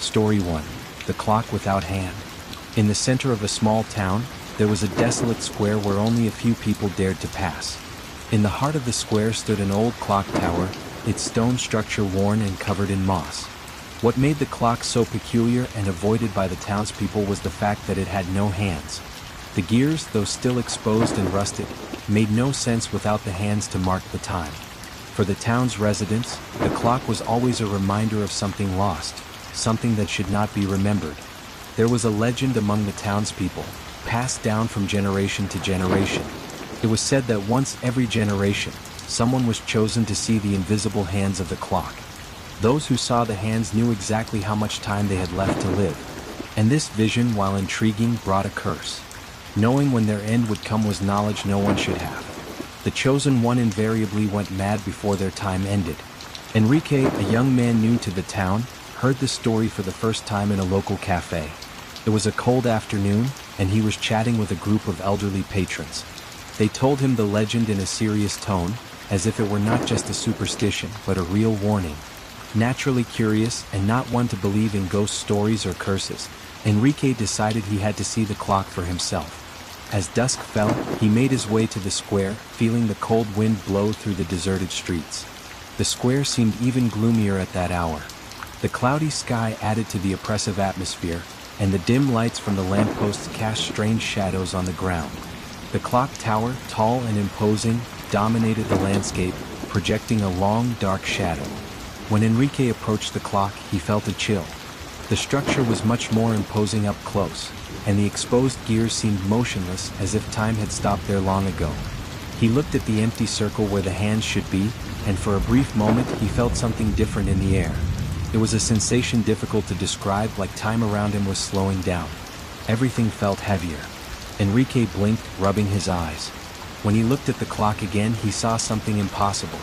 Story 1. The Clock Without Hand. In the center of a small town, there was a desolate square where only a few people dared to pass. In the heart of the square stood an old clock tower, its stone structure worn and covered in moss. What made the clock so peculiar and avoided by the townspeople was the fact that it had no hands. The gears, though still exposed and rusted, made no sense without the hands to mark the time. For the town's residents, the clock was always a reminder of something lost, something that should not be remembered. There was a legend among the townspeople, passed down from generation to generation. It was said that once every generation, someone was chosen to see the invisible hands of the clock. Those who saw the hands knew exactly how much time they had left to live. And this vision, while intriguing, brought a curse. Knowing when their end would come was knowledge no one should have. The chosen one invariably went mad before their time ended. Enrique, a young man new to the town, heard the story for the first time in a local cafe. It was a cold afternoon, and he was chatting with a group of elderly patrons. They told him the legend in a serious tone, as if it were not just a superstition, but a real warning. Naturally curious and not one to believe in ghost stories or curses, Enrique decided he had to see the clock for himself. As dusk fell, he made his way to the square, feeling the cold wind blow through the deserted streets. The square seemed even gloomier at that hour. The cloudy sky added to the oppressive atmosphere, and the dim lights from the lampposts cast strange shadows on the ground. The clock tower, tall and imposing, dominated the landscape, projecting a long, dark shadow. When Enrique approached the clock, he felt a chill. The structure was much more imposing up close, and the exposed gears seemed motionless as if time had stopped there long ago. He looked at the empty circle where the hands should be, and for a brief moment he felt something different in the air. It was a sensation difficult to describe, like time around him was slowing down. Everything felt heavier. Enrique blinked, rubbing his eyes. When he looked at the clock again, he saw something impossible.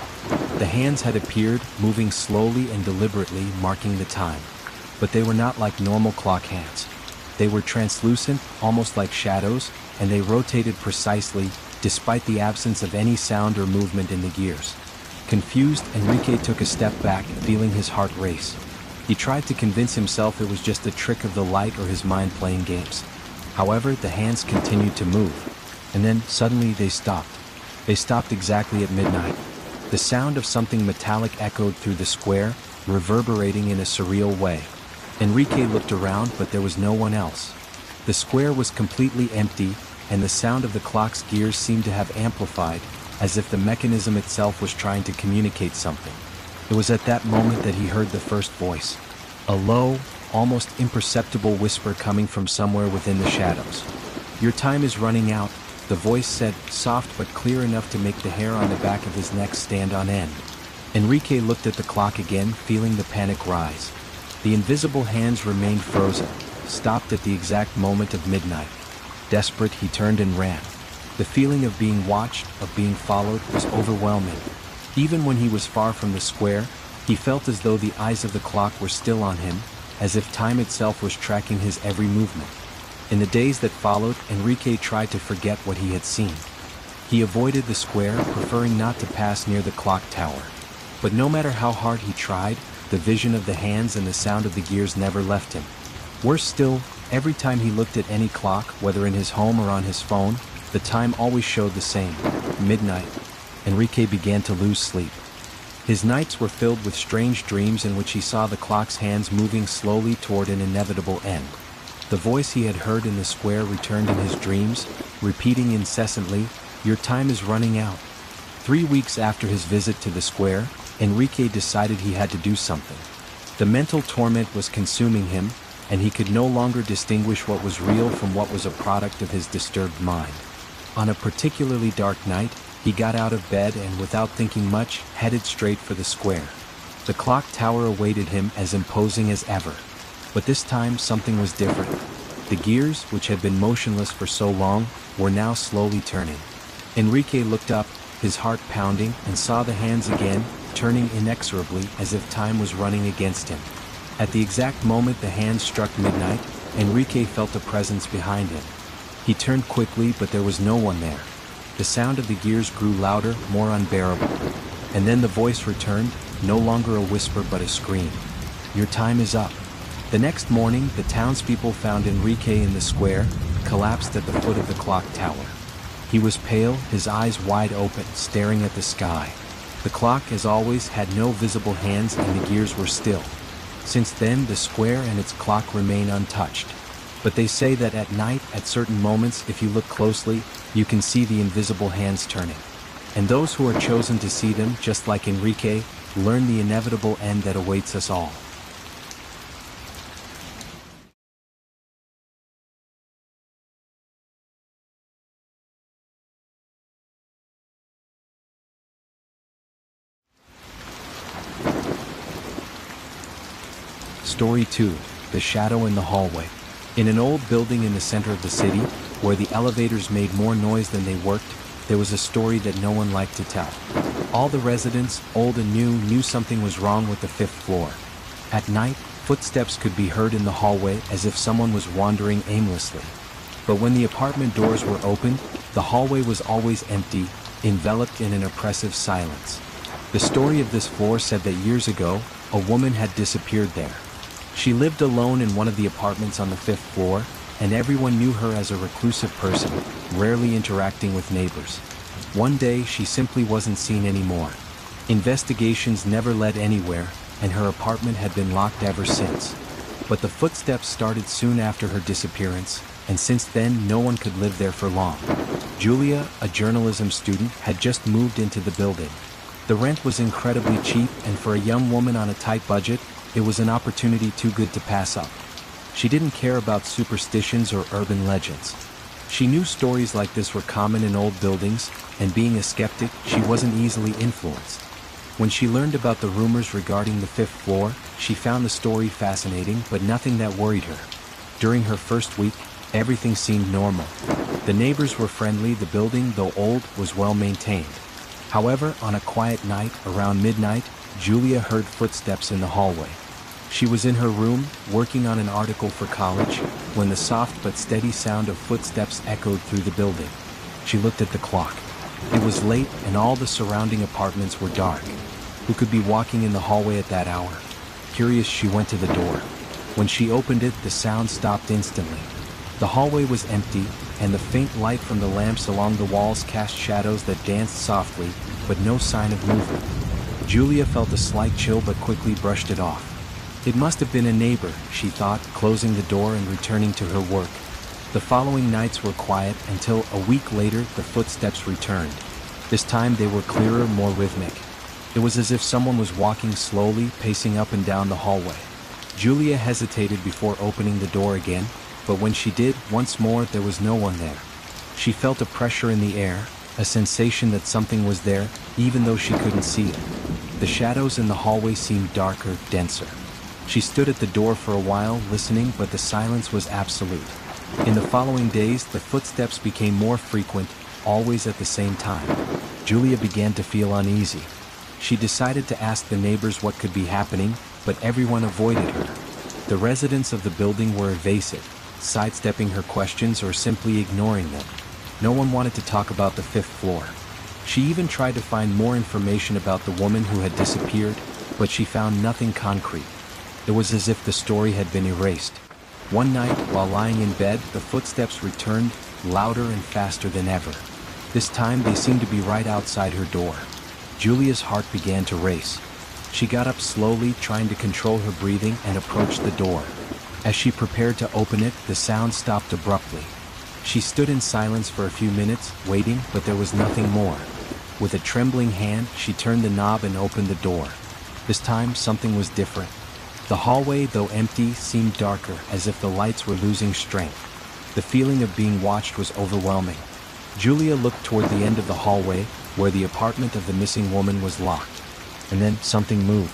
The hands had appeared, moving slowly and deliberately, marking the time. But they were not like normal clock hands. They were translucent, almost like shadows, and they rotated precisely, despite the absence of any sound or movement in the gears. Confused, Enrique took a step back, feeling his heart race. He tried to convince himself it was just a trick of the light or his mind playing games. However, the hands continued to move. And then, suddenly, they stopped. They stopped exactly at midnight. The sound of something metallic echoed through the square, reverberating in a surreal way. Enrique looked around, but there was no one else. The square was completely empty, and the sound of the clock's gears seemed to have amplified, as if the mechanism itself was trying to communicate something. It was at that moment that he heard the first voice. A low, almost imperceptible whisper coming from somewhere within the shadows. "Your time is running out," the voice said, soft but clear enough to make the hair on the back of his neck stand on end. Enrique looked at the clock again, feeling the panic rise. The invisible hands remained frozen, stopped at the exact moment of midnight. Desperate, he turned and ran. The feeling of being watched, of being followed, was overwhelming. Even when he was far from the square, he felt as though the eyes of the clock were still on him, as if time itself was tracking his every movement. In the days that followed, Enrique tried to forget what he had seen. He avoided the square, preferring not to pass near the clock tower. But no matter how hard he tried, the vision of the hands and the sound of the gears never left him. Worse still, every time he looked at any clock, whether in his home or on his phone, the time always showed the same: midnight. Enrique began to lose sleep. His nights were filled with strange dreams in which he saw the clock's hands moving slowly toward an inevitable end. The voice he had heard in the square returned in his dreams, repeating incessantly, "Your time is running out." 3 weeks after his visit to the square, Enrique decided he had to do something. The mental torment was consuming him, and he could no longer distinguish what was real from what was a product of his disturbed mind. On a particularly dark night, he got out of bed and, without thinking much, headed straight for the square. The clock tower awaited him, as imposing as ever. But this time, something was different. The gears, which had been motionless for so long, were now slowly turning. Enrique looked up, his heart pounding, and saw the hands again, turning inexorably as if time was running against him. At the exact moment the hands struck midnight, Enrique felt a presence behind him. He turned quickly, but there was no one there. The sound of the gears grew louder, more unbearable. And then the voice returned, no longer a whisper but a scream. "Your time is up." The next morning, the townspeople found Enrique in the square, collapsed at the foot of the clock tower. He was pale, his eyes wide open, staring at the sky. The clock, as always, had no visible hands and the gears were still. Since then, the square and its clock remain untouched. But they say that at night, at certain moments, if you look closely, you can see the invisible hands turning. And those who are chosen to see them, just like Enrique, learn the inevitable end that awaits us all. Story 2. The Shadow in the Hallway. In an old building in the center of the city, where the elevators made more noise than they worked, there was a story that no one liked to tell. All the residents, old and new, knew something was wrong with the 5th floor. At night, footsteps could be heard in the hallway as if someone was wandering aimlessly. But when the apartment doors were opened, the hallway was always empty, enveloped in an oppressive silence. The story of this floor said that years ago, a woman had disappeared there. She lived alone in one of the apartments on the 5th floor, and everyone knew her as a reclusive person, rarely interacting with neighbors. One day, she simply wasn't seen anymore. Investigations never led anywhere, and her apartment had been locked ever since. But the footsteps started soon after her disappearance, and since then, no one could live there for long. Julia, a journalism student, had just moved into the building. The rent was incredibly cheap, and for a young woman on a tight budget, it was an opportunity too good to pass up. She didn't care about superstitions or urban legends. She knew stories like this were common in old buildings, and being a skeptic, she wasn't easily influenced. When she learned about the rumors regarding the 5th floor, she found the story fascinating, but nothing that worried her. During her first week, everything seemed normal. The neighbors were friendly, the building, though old, was well maintained. However, on a quiet night, around midnight, Julia heard footsteps in the hallway. She was in her room, working on an article for college, when the soft but steady sound of footsteps echoed through the building. She looked at the clock. It was late, and all the surrounding apartments were dark. Who could be walking in the hallway at that hour? Curious, she went to the door. When she opened it, the sound stopped instantly. The hallway was empty, and the faint light from the lamps along the walls cast shadows that danced softly, but no sign of movement. Julia felt a slight chill but quickly brushed it off. It must have been a neighbor, she thought, closing the door and returning to her work. The following nights were quiet until a week later the footsteps returned. This time they were clearer, more rhythmic. It was as if someone was walking slowly, pacing up and down the hallway. Julia hesitated before opening the door again, but when she did, once more there was no one there. She felt a pressure in the air, a sensation that something was there, even though she couldn't see it. The shadows in the hallway seemed darker, denser. She stood at the door for a while, listening, but the silence was absolute. In the following days, the footsteps became more frequent, always at the same time. Julia began to feel uneasy. She decided to ask the neighbors what could be happening, but everyone avoided her. The residents of the building were evasive, sidestepping her questions or simply ignoring them. No one wanted to talk about the 5th floor. She even tried to find more information about the woman who had disappeared, but she found nothing concrete. It was as if the story had been erased. One night, while lying in bed, the footsteps returned, louder and faster than ever. This time, they seemed to be right outside her door. Julia's heart began to race. She got up slowly, trying to control her breathing, and approached the door. As she prepared to open it, the sound stopped abruptly. She stood in silence for a few minutes, waiting, but there was nothing more. With a trembling hand, she turned the knob and opened the door. This time, something was different. The hallway, though empty, seemed darker, as if the lights were losing strength. The feeling of being watched was overwhelming. Julia looked toward the end of the hallway, where the apartment of the missing woman was locked. And then something moved.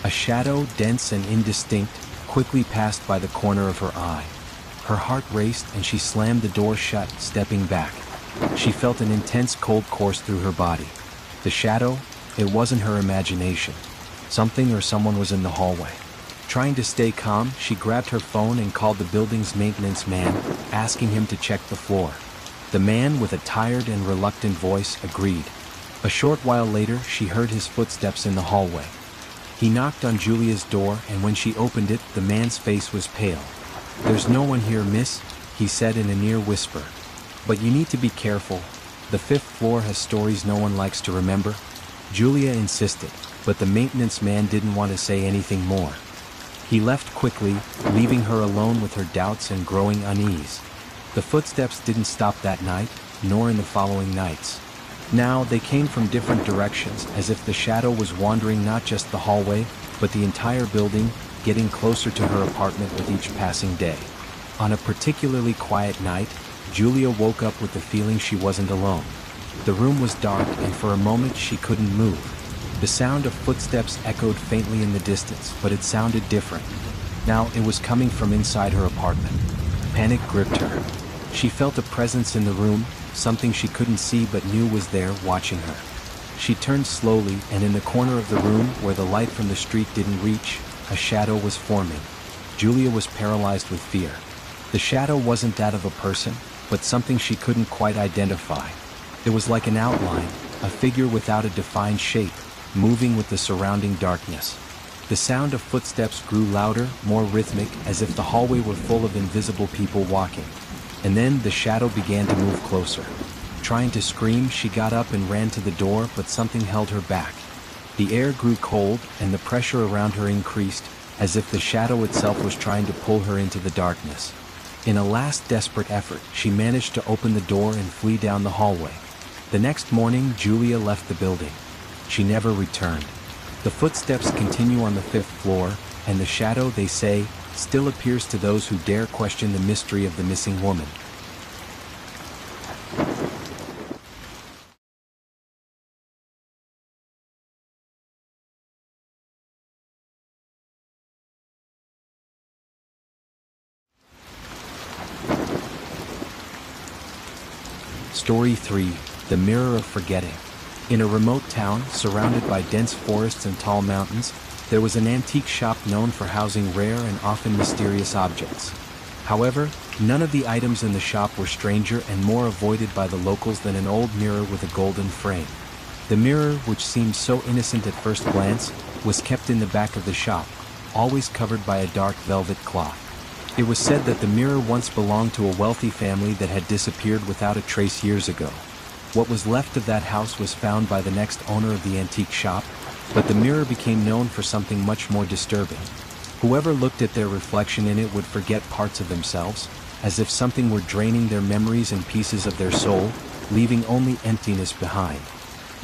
A shadow, dense and indistinct, quickly passed by the corner of her eye. Her heart raced, and she slammed the door shut, stepping back. She felt an intense cold course through her body. The shadow, it wasn't her imagination. Something or someone was in the hallway. Trying to stay calm, she grabbed her phone and called the building's maintenance man, asking him to check the floor. The man, with a tired and reluctant voice, agreed. A short while later, she heard his footsteps in the hallway. He knocked on Julia's door, and when she opened it, the man's face was pale. "There's no one here, miss," he said in a near whisper. "But you need to be careful. The 5th floor has stories no one likes to remember." Julia insisted, but the maintenance man didn't want to say anything more. He left quickly, leaving her alone with her doubts and growing unease. The footsteps didn't stop that night, nor in the following nights. Now they came from different directions, as if the shadow was wandering not just the hallway, but the entire building, getting closer to her apartment with each passing day. On a particularly quiet night, Julia woke up with the feeling she wasn't alone. The room was dark, and for a moment she couldn't move. The sound of footsteps echoed faintly in the distance, but it sounded different. Now it was coming from inside her apartment. Panic gripped her. She felt a presence in the room, something she couldn't see but knew was there, watching her. She turned slowly, and in the corner of the room, where the light from the street didn't reach, a shadow was forming. Julia was paralyzed with fear. The shadow wasn't that of a person, but something she couldn't quite identify. It was like an outline, a figure without a defined shape, moving with the surrounding darkness. The sound of footsteps grew louder, more rhythmic, as if the hallway were full of invisible people walking. And then the shadow began to move closer. Trying to scream, she got up and ran to the door, but something held her back. The air grew cold, and the pressure around her increased, as if the shadow itself was trying to pull her into the darkness. In a last desperate effort, she managed to open the door and flee down the hallway. The next morning, Julia left the building. She never returned. The footsteps continue on the 5th floor, and the shadow, they say, still appears to those who dare question the mystery of the missing woman. Story 3: The Mirror of Forgetting. In a remote town, surrounded by dense forests and tall mountains, there was an antique shop known for housing rare and often mysterious objects. However, none of the items in the shop were stranger and more avoided by the locals than an old mirror with a golden frame. The mirror, which seemed so innocent at first glance, was kept in the back of the shop, always covered by a dark velvet cloth. It was said that the mirror once belonged to a wealthy family that had disappeared without a trace years ago. What was left of that house was found by the next owner of the antique shop, but the mirror became known for something much more disturbing. Whoever looked at their reflection in it would forget parts of themselves, as if something were draining their memories and pieces of their soul, leaving only emptiness behind.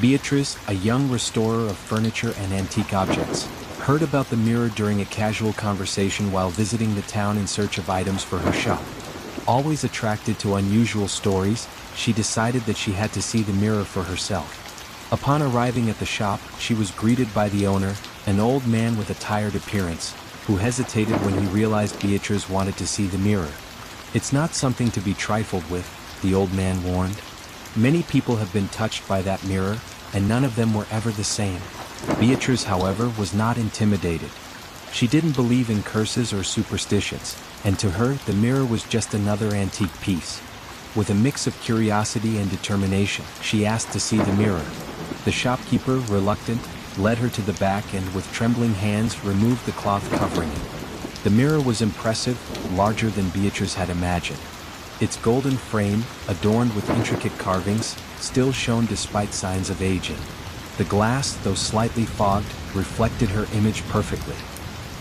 Beatrice, a young restorer of furniture and antique objects, heard about the mirror during a casual conversation while visiting the town in search of items for her shop. Always attracted to unusual stories, she decided that she had to see the mirror for herself. Upon arriving at the shop, she was greeted by the owner, an old man with a tired appearance, who hesitated when he realized Beatrice wanted to see the mirror. "It's not something to be trifled with," the old man warned. "Many people have been touched by that mirror, and none of them were ever the same." Beatrice, however, was not intimidated. She didn't believe in curses or superstitions, and to her, the mirror was just another antique piece. With a mix of curiosity and determination, she asked to see the mirror. The shopkeeper, reluctant, led her to the back and, with trembling hands, removed the cloth covering it. The mirror was impressive, larger than Beatrice had imagined. Its golden frame, adorned with intricate carvings, still shone despite signs of aging. The glass, though slightly fogged, reflected her image perfectly.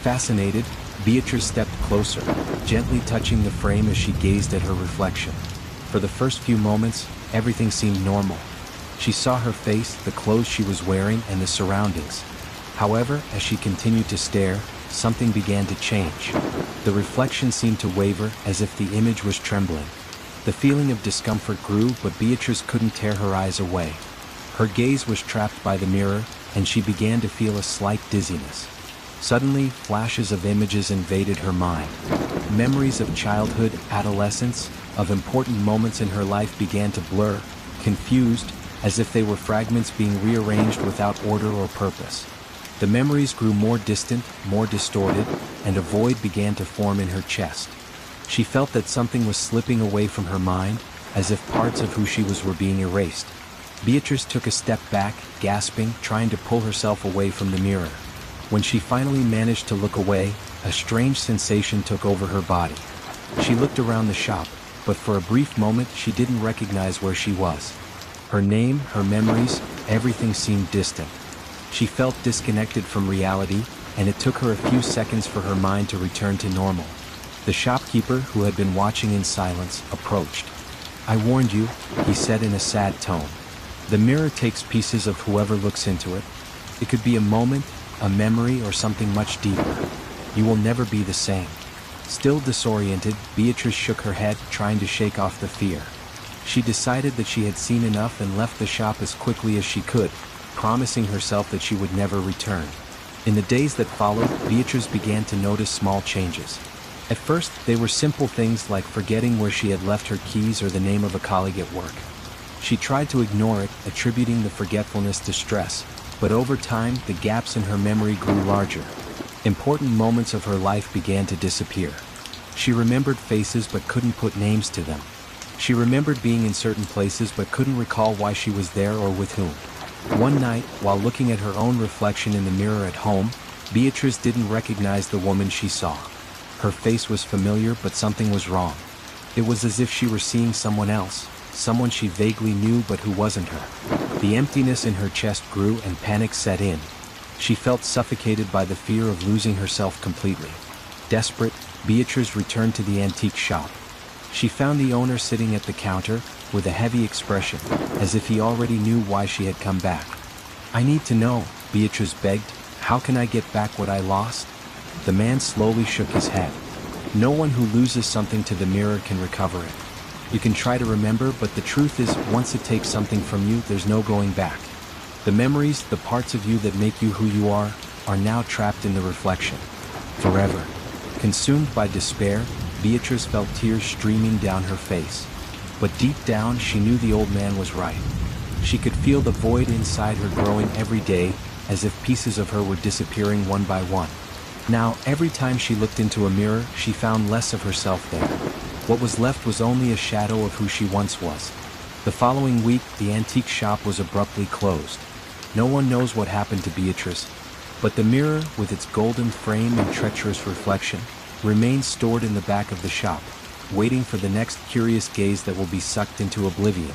Fascinated, Beatrice stepped closer, gently touching the frame as she gazed at her reflection. For the first few moments, everything seemed normal. She saw her face, the clothes she was wearing, and the surroundings. However, as she continued to stare, something began to change. The reflection seemed to waver, as if the image was trembling. The feeling of discomfort grew, but Beatrice couldn't tear her eyes away. Her gaze was trapped by the mirror, and she began to feel a slight dizziness. Suddenly, flashes of images invaded her mind. Memories of childhood, adolescence, of important moments in her life began to blur, confused, as if they were fragments being rearranged without order or purpose. The memories grew more distant, more distorted, and a void began to form in her chest. She felt that something was slipping away from her mind, as if parts of who she was were being erased. Beatrice took a step back, gasping, trying to pull herself away from the mirror. When she finally managed to look away, a strange sensation took over her body. She looked around the shop, but for a brief moment she didn't recognize where she was. Her name, her memories, everything seemed distant. She felt disconnected from reality, and it took her a few seconds for her mind to return to normal. The shopkeeper, who had been watching in silence, approached. "I warned you," he said in a sad tone. "The mirror takes pieces of whoever looks into it. It could be a moment, a memory, or something much deeper. You will never be the same." Still disoriented, Beatrice shook her head, trying to shake off the fear. She decided that she had seen enough and left the shop as quickly as she could, promising herself that she would never return. In the days that followed, Beatrice began to notice small changes. At first, they were simple things like forgetting where she had left her keys or the name of a colleague at work. She tried to ignore it, attributing the forgetfulness to stress, but over time, the gaps in her memory grew larger. Important moments of her life began to disappear. She remembered faces but couldn't put names to them. She remembered being in certain places but couldn't recall why she was there or with whom. One night, while looking at her own reflection in the mirror at home, Beatrice didn't recognize the woman she saw. Her face was familiar, but something was wrong. It was as if she were seeing someone else, someone she vaguely knew but who wasn't her. The emptiness in her chest grew and panic set in. She felt suffocated by the fear of losing herself completely. Desperate, Beatrice returned to the antique shop. She found the owner sitting at the counter, with a heavy expression, as if he already knew why she had come back. "I need to know," Beatrice begged. "How can I get back what I lost?" The man slowly shook his head. "No one who loses something to the mirror can recover it. You can try to remember, but the truth is, once it takes something from you, there's no going back. The memories, the parts of you that make you who you are now trapped in the reflection. Forever." Consumed by despair, Beatrice felt tears streaming down her face. But deep down, she knew the old man was right. She could feel the void inside her growing every day, as if pieces of her were disappearing one by one. Now, every time she looked into a mirror, she found less of herself there. What was left was only a shadow of who she once was. The following week, the antique shop was abruptly closed. No one knows what happened to Beatrice, but the mirror, with its golden frame and treacherous reflection, remains stored in the back of the shop, waiting for the next curious gaze that will be sucked into oblivion.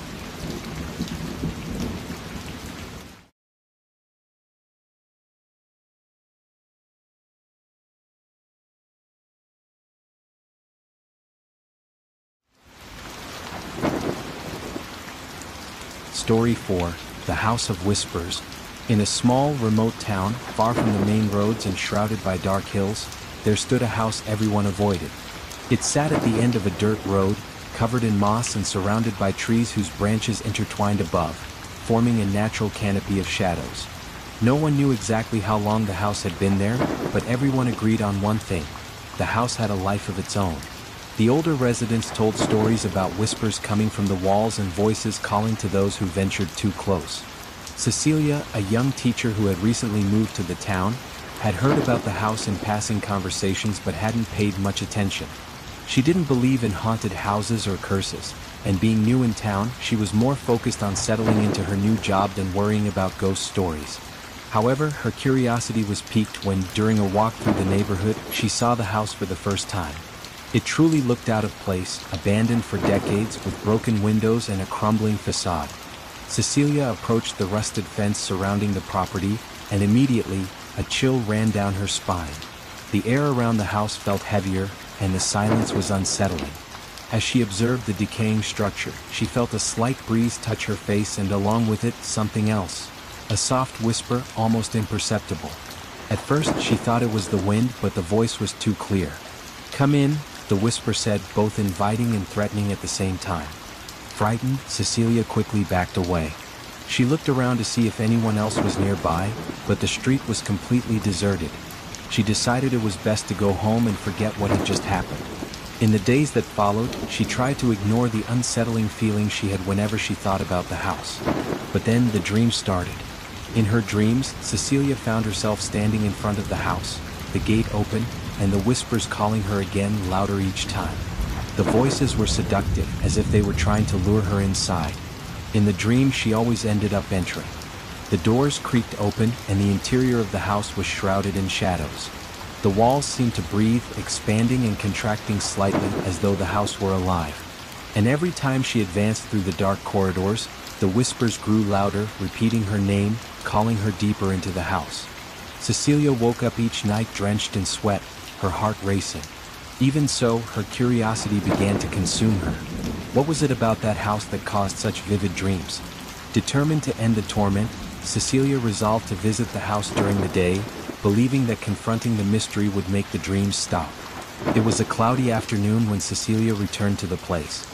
Story 4: The House of Whispers. In a small, remote town, far from the main roads and shrouded by dark hills, there stood a house everyone avoided. It sat at the end of a dirt road, covered in moss and surrounded by trees whose branches intertwined above, forming a natural canopy of shadows. No one knew exactly how long the house had been there, but everyone agreed on one thing: the house had a life of its own. The older residents told stories about whispers coming from the walls and voices calling to those who ventured too close. Cecilia, a young teacher who had recently moved to the town, had heard about the house in passing conversations but hadn't paid much attention. She didn't believe in haunted houses or curses, and being new in town, she was more focused on settling into her new job than worrying about ghost stories. However, her curiosity was piqued when, during a walk through the neighborhood, she saw the house for the first time. It truly looked out of place, abandoned for decades, with broken windows and a crumbling facade. Cecilia approached the rusted fence surrounding the property, and immediately, a chill ran down her spine. The air around the house felt heavier, and the silence was unsettling. As she observed the decaying structure, she felt a slight breeze touch her face, and along with it, something else. A soft whisper, almost imperceptible. At first, she thought it was the wind, but the voice was too clear. "Come in," the whisper said, both inviting and threatening at the same time. Frightened, Cecilia quickly backed away. She looked around to see if anyone else was nearby, but the street was completely deserted. She decided it was best to go home and forget what had just happened. In the days that followed, she tried to ignore the unsettling feeling she had whenever she thought about the house. But then the dream started. In her dreams, Cecilia found herself standing in front of the house, the gate open, and the whispers calling her again, louder each time. The voices were seductive, as if they were trying to lure her inside. In the dream, she always ended up entering. The doors creaked open and the interior of the house was shrouded in shadows. The walls seemed to breathe, expanding and contracting slightly as though the house were alive. And every time she advanced through the dark corridors, the whispers grew louder, repeating her name, calling her deeper into the house. Cecilia woke up each night drenched in sweat, her heart racing. Even so, her curiosity began to consume her. What was it about that house that caused such vivid dreams? Determined to end the torment, Cecilia resolved to visit the house during the day, believing that confronting the mystery would make the dreams stop. It was a cloudy afternoon when Cecilia returned to the place.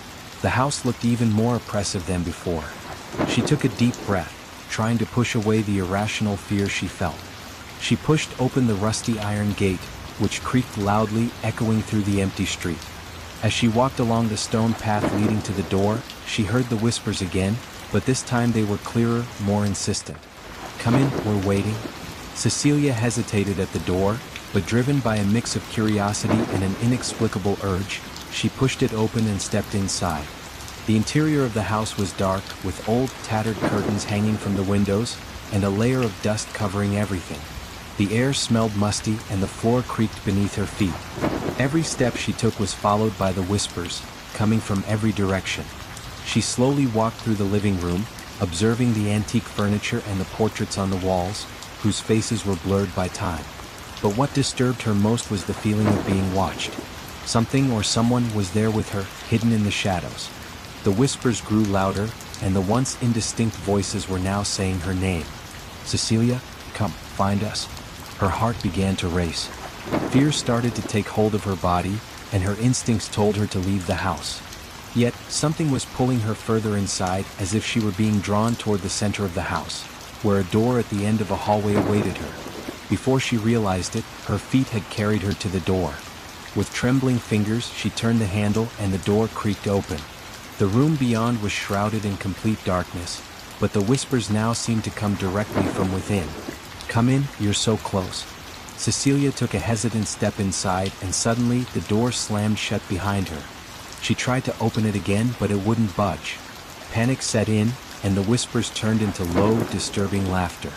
The house looked even more oppressive than before. She took a deep breath, trying to push away the irrational fear she felt. She pushed open the rusty iron gate, which creaked loudly, echoing through the empty street. As she walked along the stone path leading to the door, she heard the whispers again, but this time they were clearer, more insistent. "Come in, we're waiting." Cecilia hesitated at the door, but driven by a mix of curiosity and an inexplicable urge, she pushed it open and stepped inside. The interior of the house was dark, with old, tattered curtains hanging from the windows, and a layer of dust covering everything. The air smelled musty and the floor creaked beneath her feet. Every step she took was followed by the whispers, coming from every direction. She slowly walked through the living room, observing the antique furniture and the portraits on the walls, whose faces were blurred by time. But what disturbed her most was the feeling of being watched. Something or someone was there with her, hidden in the shadows. The whispers grew louder, and the once indistinct voices were now saying her name. "Cecilia, come, find us." Her heart began to race. Fear started to take hold of her body, and her instincts told her to leave the house. Yet, something was pulling her further inside, as if she were being drawn toward the center of the house, where a door at the end of a hallway awaited her. Before she realized it, her feet had carried her to the door. With trembling fingers, she turned the handle and the door creaked open. The room beyond was shrouded in complete darkness, but the whispers now seemed to come directly from within. "Come in, you're so close." Cecilia took a hesitant step inside, and suddenly the door slammed shut behind her. She tried to open it again, but it wouldn't budge. Panic set in, and the whispers turned into low, disturbing laughter.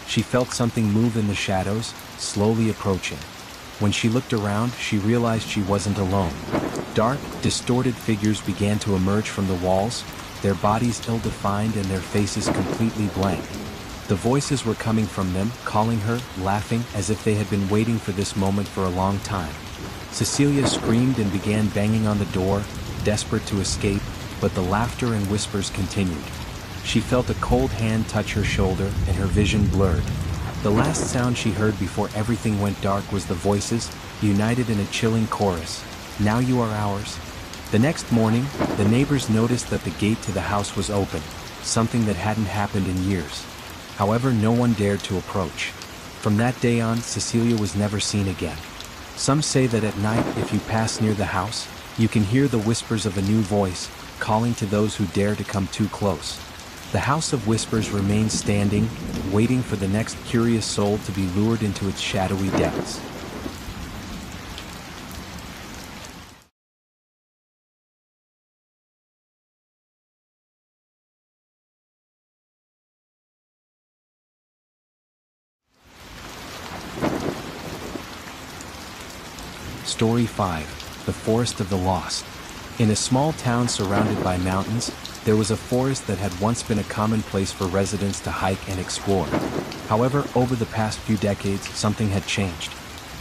She felt something move in the shadows, slowly approaching. When she looked around, she realized she wasn't alone. Dark, distorted figures began to emerge from the walls, their bodies ill-defined and their faces completely blank. The voices were coming from them, calling her, laughing, as if they had been waiting for this moment for a long time. Cecilia screamed and began banging on the door, desperate to escape, but the laughter and whispers continued. She felt a cold hand touch her shoulder, and her vision blurred. The last sound she heard before everything went dark was the voices, united in a chilling chorus. "Now you are ours." The next morning, the neighbors noticed that the gate to the house was open, something that hadn't happened in years. However, no one dared to approach. From that day on, Cecilia was never seen again. Some say that at night, if you pass near the house, you can hear the whispers of a new voice, calling to those who dare to come too close. The House of Whispers remains standing, waiting for the next curious soul to be lured into its shadowy depths. Story 5: The Forest of the Lost. In a small town surrounded by mountains, there was a forest that had once been a common place for residents to hike and explore. However, over the past few decades, something had changed.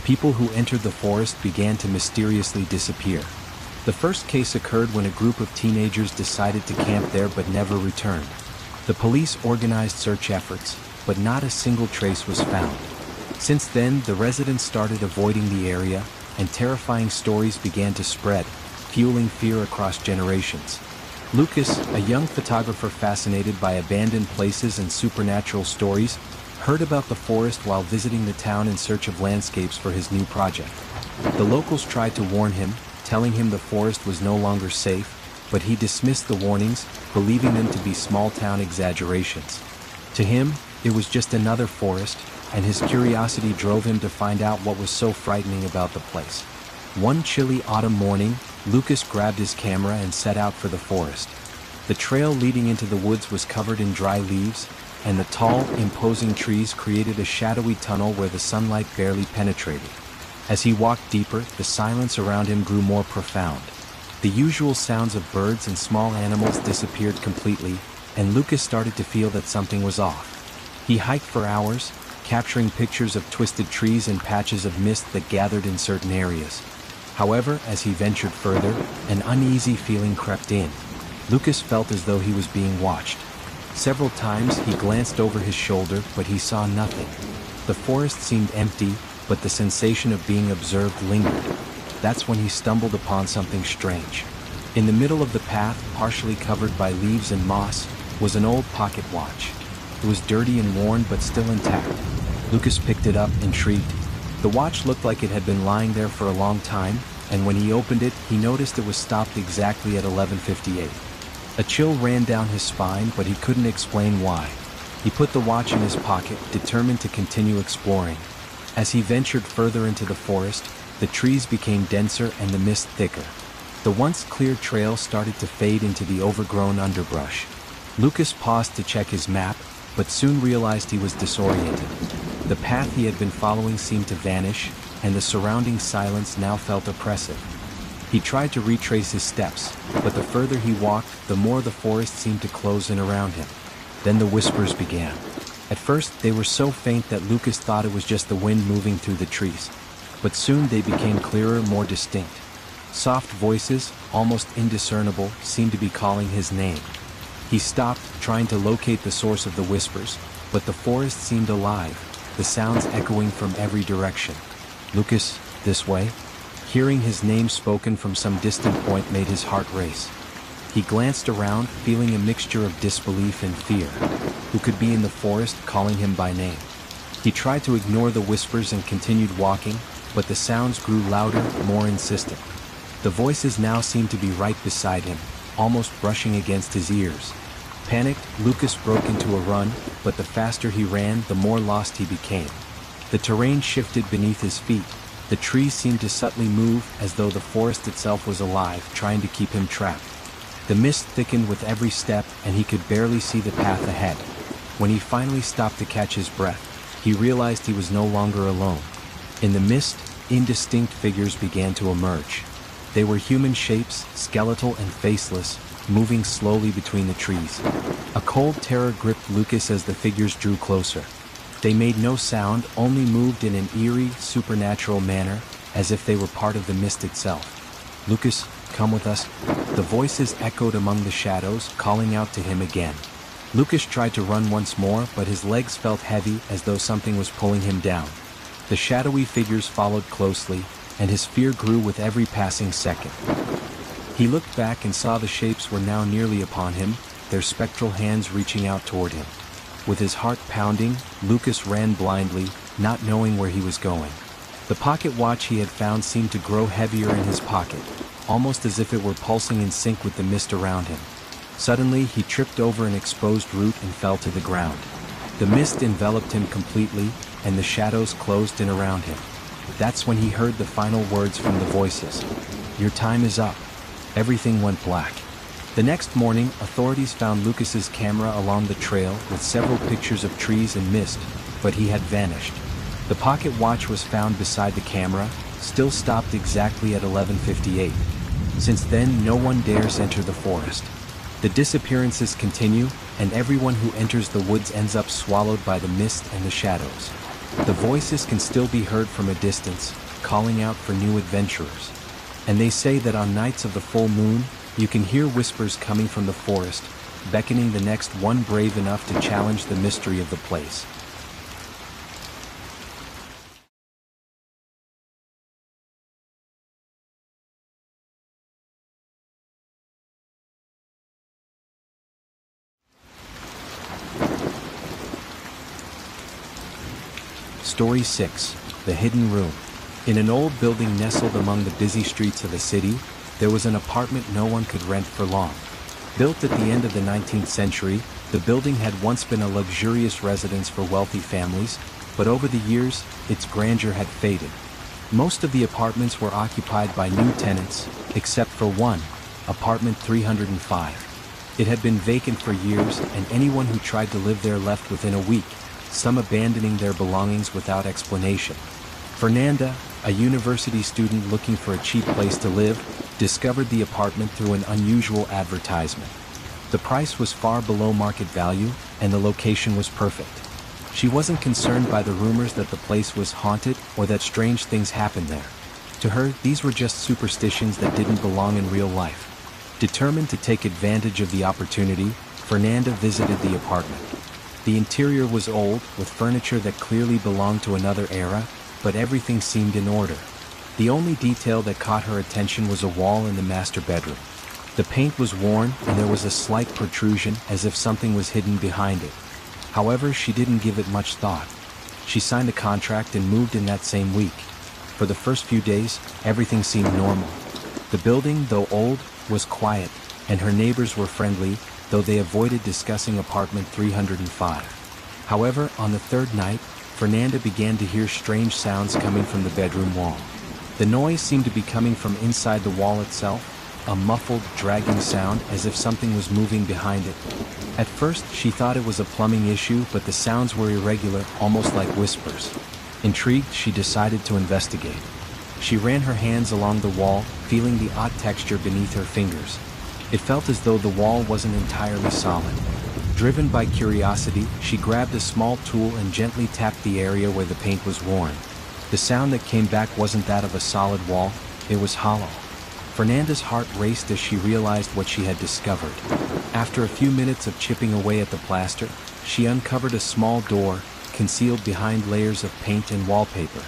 People who entered the forest began to mysteriously disappear. The first case occurred when a group of teenagers decided to camp there but never returned. The police organized search efforts, but not a single trace was found. Since then, the residents started avoiding the area, and terrifying stories began to spread, fueling fear across generations. Lucas, a young photographer fascinated by abandoned places and supernatural stories, heard about the forest while visiting the town in search of landscapes for his new project. The locals tried to warn him, telling him the forest was no longer safe, but he dismissed the warnings, believing them to be small-town exaggerations. To him, it was just another forest, and his curiosity drove him to find out what was so frightening about the place. One chilly autumn morning, Lucas grabbed his camera and set out for the forest. The trail leading into the woods was covered in dry leaves, and the tall, imposing trees created a shadowy tunnel where the sunlight barely penetrated. As he walked deeper, the silence around him grew more profound. The usual sounds of birds and small animals disappeared completely, and Lucas started to feel that something was off. He hiked for hours, capturing pictures of twisted trees and patches of mist that gathered in certain areas. However, as he ventured further, an uneasy feeling crept in. Lucas felt as though he was being watched. Several times he glanced over his shoulder, but he saw nothing. The forest seemed empty, but the sensation of being observed lingered. That's when he stumbled upon something strange. In the middle of the path, partially covered by leaves and moss, was an old pocket watch. It was dirty and worn, but still intact. Lucas picked it up, intrigued. The watch looked like it had been lying there for a long time, and when he opened it, he noticed it was stopped exactly at 11:58. A chill ran down his spine, but he couldn't explain why. He put the watch in his pocket, determined to continue exploring. As he ventured further into the forest, the trees became denser and the mist thicker. The once clear trail started to fade into the overgrown underbrush. Lucas paused to check his map, but soon realized he was disoriented. The path he had been following seemed to vanish, and the surrounding silence now felt oppressive. He tried to retrace his steps, but the further he walked, the more the forest seemed to close in around him. Then the whispers began. At first, they were so faint that Lucas thought it was just the wind moving through the trees. But soon they became clearer, more distinct. Soft voices, almost indiscernible, seemed to be calling his name. He stopped, trying to locate the source of the whispers, but the forest seemed alive, the sounds echoing from every direction. Lucas, this way? Hearing his name spoken from some distant point made his heart race. He glanced around, feeling a mixture of disbelief and fear. Who could be in the forest calling him by name? He tried to ignore the whispers and continued walking, but the sounds grew louder, more insistent. The voices now seemed to be right beside him, almost brushing against his ears. Panicked, Lucas broke into a run, but the faster he ran, the more lost he became. The terrain shifted beneath his feet. The trees seemed to subtly move, as though the forest itself was alive, trying to keep him trapped. The mist thickened with every step, and he could barely see the path ahead. When he finally stopped to catch his breath, he realized he was no longer alone. In the mist, indistinct figures began to emerge. They were human shapes, skeletal and faceless, moving slowly between the trees. A cold terror gripped Lucas as the figures drew closer. They made no sound, only moved in an eerie, supernatural manner, as if they were part of the mist itself. Lucas, come with us. The voices echoed among the shadows, calling out to him again. Lucas tried to run once more, but his legs felt heavy, as though something was pulling him down. The shadowy figures followed closely, and his fear grew with every passing second. He looked back and saw the shapes were now nearly upon him, their spectral hands reaching out toward him. With his heart pounding, Lucas ran blindly, not knowing where he was going. The pocket watch he had found seemed to grow heavier in his pocket, almost as if it were pulsing in sync with the mist around him. Suddenly, he tripped over an exposed root and fell to the ground. The mist enveloped him completely, and the shadows closed in around him. That's when he heard the final words from the voices. "Your time is up." Everything went black. The next morning, authorities found Lucas's camera along the trail with several pictures of trees and mist, but he had vanished. The pocket watch was found beside the camera, still stopped exactly at 11:58. Since then, no one dares enter the forest. The disappearances continue, and everyone who enters the woods ends up swallowed by the mist and the shadows. The voices can still be heard from a distance, calling out for new adventurers. And they say that on nights of the full moon, you can hear whispers coming from the forest, beckoning the next one brave enough to challenge the mystery of the place. Story 6. The Hidden Room. In an old building nestled among the busy streets of a city, there was an apartment no one could rent for long. Built at the end of the 19th century, the building had once been a luxurious residence for wealthy families, but over the years, its grandeur had faded. Most of the apartments were occupied by new tenants, except for one, apartment 305. It had been vacant for years, and anyone who tried to live there left within a week, some abandoning their belongings without explanation. Fernanda, a university student looking for a cheap place to live, discovered the apartment through an unusual advertisement. The price was far below market value, and the location was perfect. She wasn't concerned by the rumors that the place was haunted or that strange things happened there. To her, these were just superstitions that didn't belong in real life. Determined to take advantage of the opportunity, Fernanda visited the apartment. The interior was old, with furniture that clearly belonged to another era, but everything seemed in order. The only detail that caught her attention was a wall in the master bedroom. The paint was worn, and there was a slight protrusion, as if something was hidden behind it. However, she didn't give it much thought. She signed a contract and moved in that same week. For the first few days, everything seemed normal. The building, though old, was quiet, and her neighbors were friendly, though they avoided discussing apartment 305. However, on the third night, Fernanda began to hear strange sounds coming from the bedroom wall. The noise seemed to be coming from inside the wall itself, a muffled, dragging sound as if something was moving behind it. At first, she thought it was a plumbing issue, but the sounds were irregular, almost like whispers. Intrigued, she decided to investigate. She ran her hands along the wall, feeling the odd texture beneath her fingers. It felt as though the wall wasn't entirely solid. Driven by curiosity, she grabbed a small tool and gently tapped the area where the paint was worn. The sound that came back wasn't that of a solid wall, it was hollow. Fernanda's heart raced as she realized what she had discovered. After a few minutes of chipping away at the plaster, she uncovered a small door, concealed behind layers of paint and wallpaper.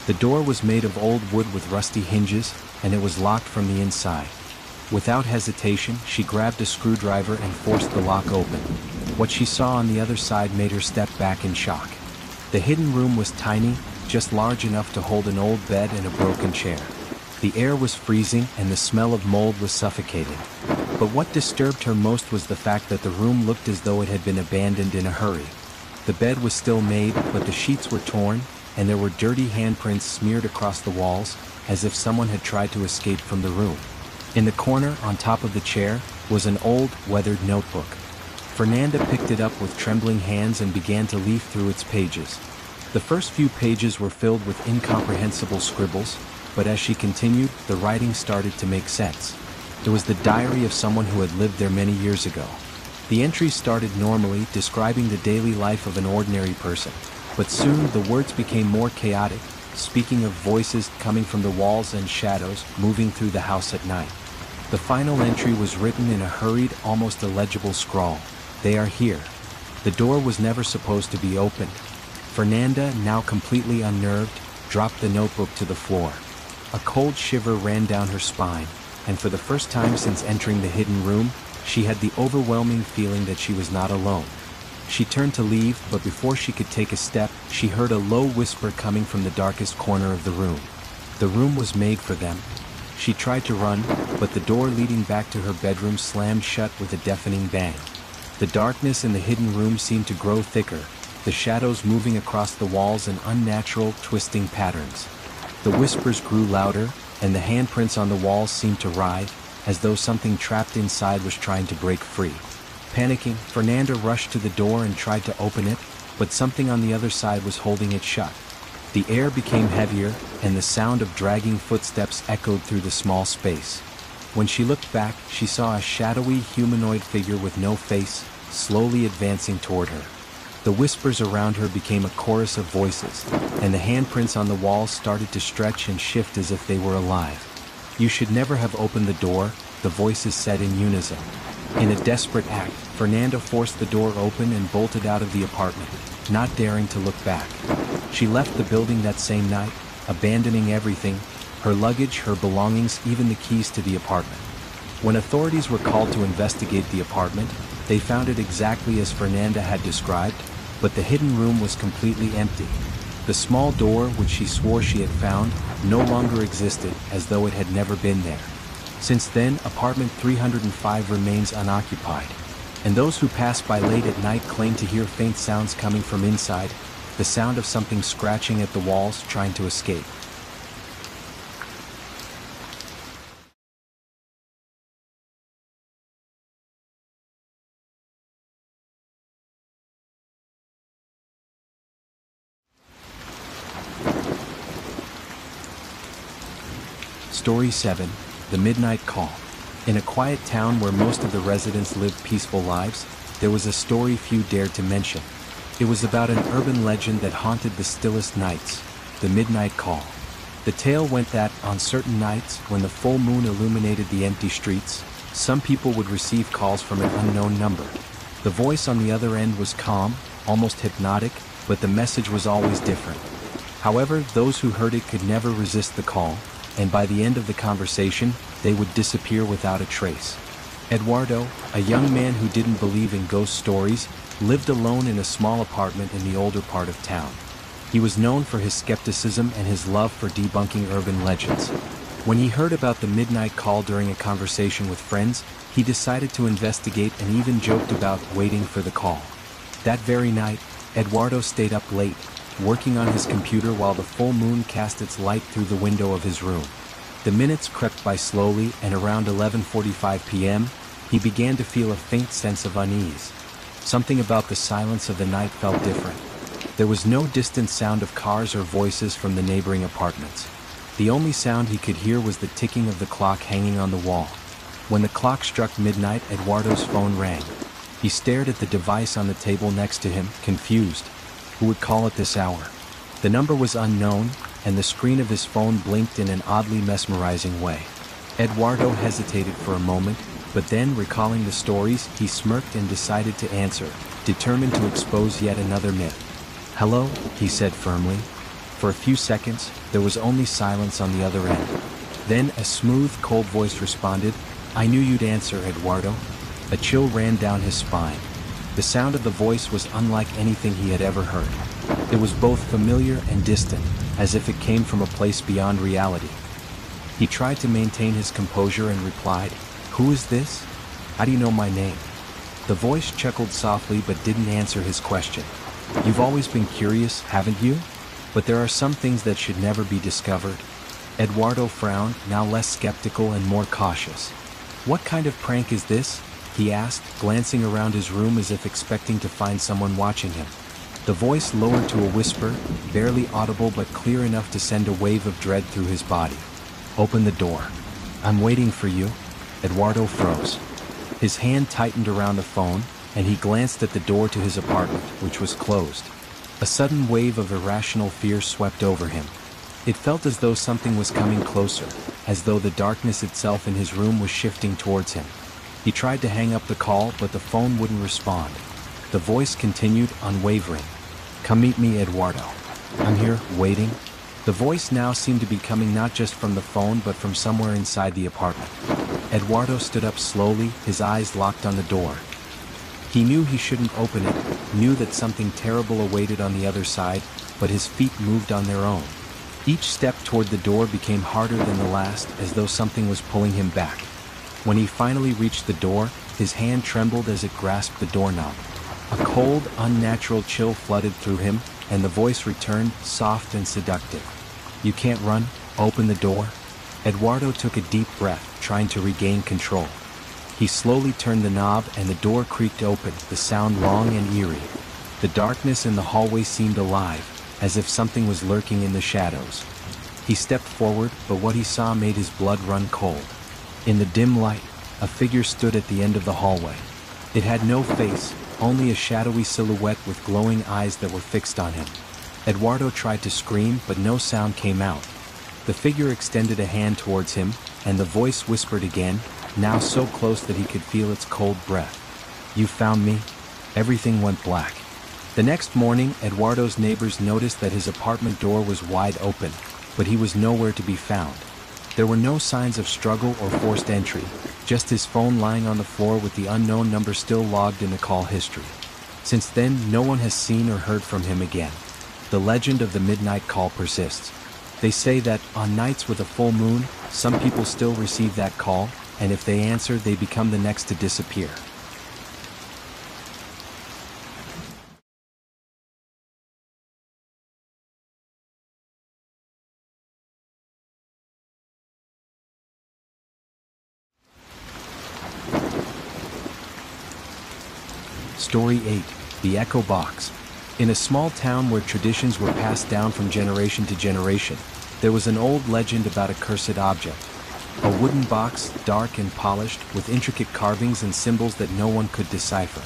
The door was made of old wood with rusty hinges, and it was locked from the inside. Without hesitation, she grabbed a screwdriver and forced the lock open. What she saw on the other side made her step back in shock. The hidden room was tiny, just large enough to hold an old bed and a broken chair. The air was freezing, and the smell of mold was suffocating. But what disturbed her most was the fact that the room looked as though it had been abandoned in a hurry. The bed was still made, but the sheets were torn, and there were dirty handprints smeared across the walls, as if someone had tried to escape from the room. In the corner, on top of the chair, was an old, weathered notebook. Fernanda picked it up with trembling hands and began to leaf through its pages. The first few pages were filled with incomprehensible scribbles, but as she continued, the writing started to make sense. It was the diary of someone who had lived there many years ago. The entries started normally, describing the daily life of an ordinary person. But soon the words became more chaotic, speaking of voices coming from the walls and shadows moving through the house at night. The final entry was written in a hurried, almost illegible scrawl. They are here. The door was never supposed to be opened. Fernanda, now completely unnerved, dropped the notebook to the floor. A cold shiver ran down her spine, and for the first time since entering the hidden room, she had the overwhelming feeling that she was not alone. She turned to leave, but before she could take a step, she heard a low whisper coming from the darkest corner of the room. The room was made for them. She tried to run, but the door leading back to her bedroom slammed shut with a deafening bang. The darkness in the hidden room seemed to grow thicker, the shadows moving across the walls in unnatural, twisting patterns. The whispers grew louder, and the handprints on the walls seemed to writhe, as though something trapped inside was trying to break free. Panicking, Fernanda rushed to the door and tried to open it, but something on the other side was holding it shut. The air became heavier, and the sound of dragging footsteps echoed through the small space. When she looked back, she saw a shadowy humanoid figure with no face, slowly advancing toward her. The whispers around her became a chorus of voices, and the handprints on the walls started to stretch and shift as if they were alive. "You should never have opened the door," the voices said in unison. In a desperate act, Fernanda forced the door open and bolted out of the apartment, not daring to look back. She left the building that same night, abandoning everything, her luggage, her belongings, even the keys to the apartment. When authorities were called to investigate the apartment, they found it exactly as Fernanda had described, but the hidden room was completely empty. The small door, which she swore she had found, no longer existed, as though it had never been there. Since then, apartment 305 remains unoccupied, and those who pass by late at night claim to hear faint sounds coming from inside, the sound of something scratching at the walls trying to escape. Story 7, The Midnight Call. In a quiet town where most of the residents lived peaceful lives, there was a story few dared to mention. It was about an urban legend that haunted the stillest nights, the Midnight Call. The tale went that, on certain nights, when the full moon illuminated the empty streets, some people would receive calls from an unknown number. The voice on the other end was calm, almost hypnotic, but the message was always different. However, those who heard it could never resist the call, and by the end of the conversation, they would disappear without a trace. Eduardo, a young man who didn't believe in ghost stories, lived alone in a small apartment in the older part of town. He was known for his skepticism and his love for debunking urban legends. When he heard about the midnight call during a conversation with friends, he decided to investigate and even joked about waiting for the call. That very night, Eduardo stayed up late, working on his computer while the full moon cast its light through the window of his room. The minutes crept by slowly, and around 11:45 p.m., he began to feel a faint sense of unease. Something about the silence of the night felt different. There was no distant sound of cars or voices from the neighboring apartments. The only sound he could hear was the ticking of the clock hanging on the wall. When the clock struck midnight, Eduardo's phone rang. He stared at the device on the table next to him, confused. Who would call at this hour? The number was unknown, and the screen of his phone blinked in an oddly mesmerizing way. Eduardo hesitated for a moment, but then, recalling the stories, he smirked and decided to answer, determined to expose yet another myth. "Hello," he said firmly. For a few seconds, there was only silence on the other end. Then a smooth, cold voice responded, "I knew you'd answer, Eduardo." A chill ran down his spine. The sound of the voice was unlike anything he had ever heard. It was both familiar and distant, as if it came from a place beyond reality. He tried to maintain his composure and replied, "Who is this? How do you know my name?" The voice chuckled softly but didn't answer his question. "You've always been curious, haven't you? But there are some things that should never be discovered." Eduardo frowned, now less skeptical and more cautious. "What kind of prank is this?" he asked, glancing around his room as if expecting to find someone watching him. The voice lowered to a whisper, barely audible but clear enough to send a wave of dread through his body. "Open the door. I'm waiting for you." Eduardo froze. His hand tightened around the phone, and he glanced at the door to his apartment, which was closed. A sudden wave of irrational fear swept over him. It felt as though something was coming closer, as though the darkness itself in his room was shifting towards him. He tried to hang up the call, but the phone wouldn't respond. The voice continued, unwavering. "Come meet me, Eduardo. I'm here, waiting." The voice now seemed to be coming not just from the phone but from somewhere inside the apartment. Eduardo stood up slowly, his eyes locked on the door. He knew he shouldn't open it, knew that something terrible awaited on the other side, but his feet moved on their own. Each step toward the door became harder than the last, as though something was pulling him back. When he finally reached the door, his hand trembled as it grasped the doorknob. A cold, unnatural chill flooded through him, and the voice returned, soft and seductive. "You can't run. Open the door." Eduardo took a deep breath, trying to regain control. He slowly turned the knob, and the door creaked open, the sound long and eerie. The darkness in the hallway seemed alive, as if something was lurking in the shadows. He stepped forward, but what he saw made his blood run cold. In the dim light, a figure stood at the end of the hallway. It had no face, only a shadowy silhouette with glowing eyes that were fixed on him. Eduardo tried to scream, but no sound came out. The figure extended a hand towards him, and the voice whispered again, now so close that he could feel its cold breath. "You found me?" Everything went black. The next morning, Eduardo's neighbors noticed that his apartment door was wide open, but he was nowhere to be found. There were no signs of struggle or forced entry, just his phone lying on the floor with the unknown number still logged in the call history. Since then, no one has seen or heard from him again. The legend of the midnight call persists. They say that, on nights with a full moon, some people still receive that call, and if they answer, they become the next to disappear. Story 8, The Echo Box. In a small town where traditions were passed down from generation to generation, There was an old legend about a cursed object. A wooden box, dark and polished, with intricate carvings and symbols that no one could decipher.